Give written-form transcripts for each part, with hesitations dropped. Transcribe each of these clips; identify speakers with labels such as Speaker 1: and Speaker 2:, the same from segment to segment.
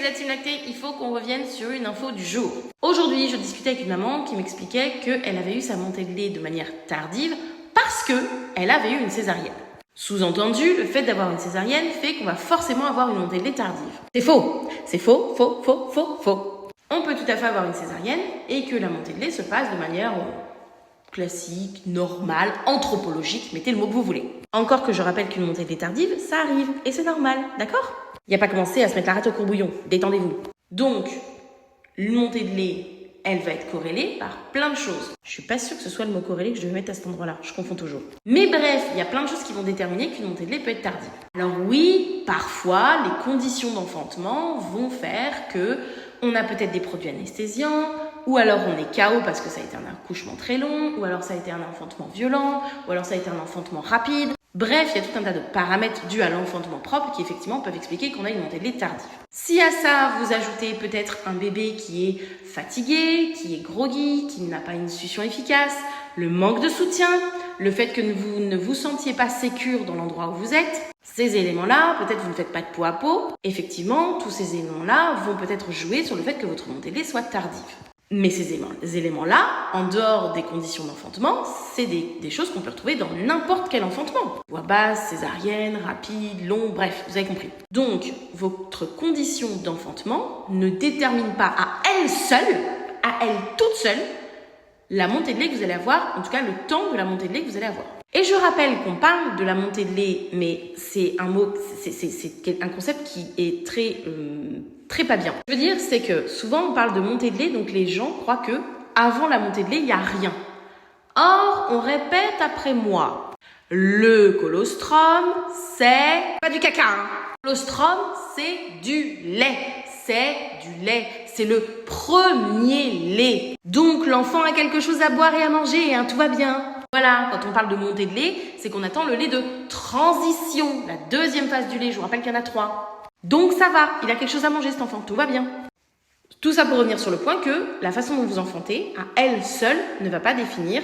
Speaker 1: la team lactée, il faut qu'on revienne sur une info du jour. Aujourd'hui, je discutais avec une maman qui m'expliquait qu'elle avait eu sa montée de lait de manière tardive parce qu'elle avait eu une césarienne. Sous-entendu, le fait d'avoir une césarienne fait qu'on va forcément avoir une montée de lait tardive. C'est faux. C'est faux, faux, faux, faux, faux. On peut tout à fait avoir une césarienne et que la montée de lait se passe de manière classique, normale, anthropologique, mettez le mot que vous voulez. Encore que je rappelle qu'une montée de lait tardive, ça arrive et c'est normal, d'accord ? Il n'y a pas commencé à se mettre la rate au courbouillon, détendez-vous. Donc, une montée de lait, elle va être corrélée par plein de choses. Je suis pas sûre que ce soit le mot corrélé que je vais mettre à cet endroit-là, je confonds toujours. Mais bref, il y a plein de choses qui vont déterminer qu'une montée de lait peut être tardive. Alors oui, parfois, les conditions d'enfantement vont faire que on a peut-être des produits anesthésiants, ou alors on est KO parce que ça a été un accouchement très long, ou alors ça a été un enfantement violent, ou alors ça a été un enfantement rapide. Bref, il y a tout un tas de paramètres dus à l'enfantement propre qui effectivement peuvent expliquer qu'on a une montée de lait tardive. Si à ça, vous ajoutez peut-être un bébé qui est fatigué, qui est groggy, qui n'a pas une succion efficace, le manque de soutien, le fait que vous ne vous sentiez pas sécure dans l'endroit où vous êtes, ces éléments-là, peut-être vous ne faites pas de peau à peau, effectivement, tous ces éléments-là vont peut-être jouer sur le fait que votre montée de lait soit tardive. Mais ces éléments-là, en dehors des conditions d'enfantement, c'est des choses qu'on peut retrouver dans n'importe quel enfantement. Voix basse, césarienne, rapide, long, bref, vous avez compris. Donc, votre condition d'enfantement ne détermine pas à elle seule, à elle toute seule, la montée de lait que vous allez avoir, en tout cas le temps de la montée de lait que vous allez avoir. Et je rappelle qu'on parle de la montée de lait, mais c'est un mot, c'est un concept qui est très pas bien. Ce que je veux dire, c'est que souvent on parle de montée de lait, donc les gens croient que avant la montée de lait, il n'y a rien. Or, on répète après moi. Le colostrum, c'est pas du caca. Le colostrum, c'est du lait. C'est du lait. C'est le premier lait. Donc, l'enfant a quelque chose à boire et à manger, hein, tout va bien. Voilà, quand on parle de montée de lait, c'est qu'on attend le lait de transition, la deuxième phase du lait. Je vous rappelle qu'il y en a 3. Donc, ça va. Il a quelque chose à manger, cet enfant. Tout va bien. Tout ça pour revenir sur le point que la façon dont vous enfantez, à elle seule, ne va pas définir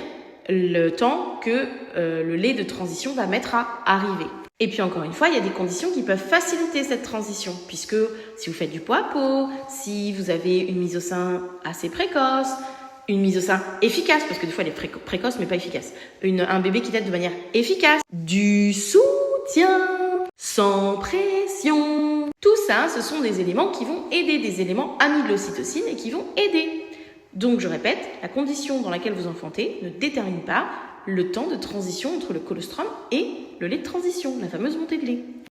Speaker 1: le temps que le lait de transition va mettre à arriver. Et puis encore une fois, il y a des conditions qui peuvent faciliter cette transition, puisque si vous faites du pot à pot, si vous avez une mise au sein assez précoce, une mise au sein efficace, parce que des fois elle est précoce mais pas efficace, un bébé qui tète de manière efficace, du soutien, sans pression. Tout ça, ce sont des éléments qui vont aider, des éléments amis de l'ocytocine et qui vont aider. Donc je répète, la condition dans laquelle vous enfantez ne détermine pas le temps de transition entre le colostrum et le lait de transition, la fameuse montée de lait.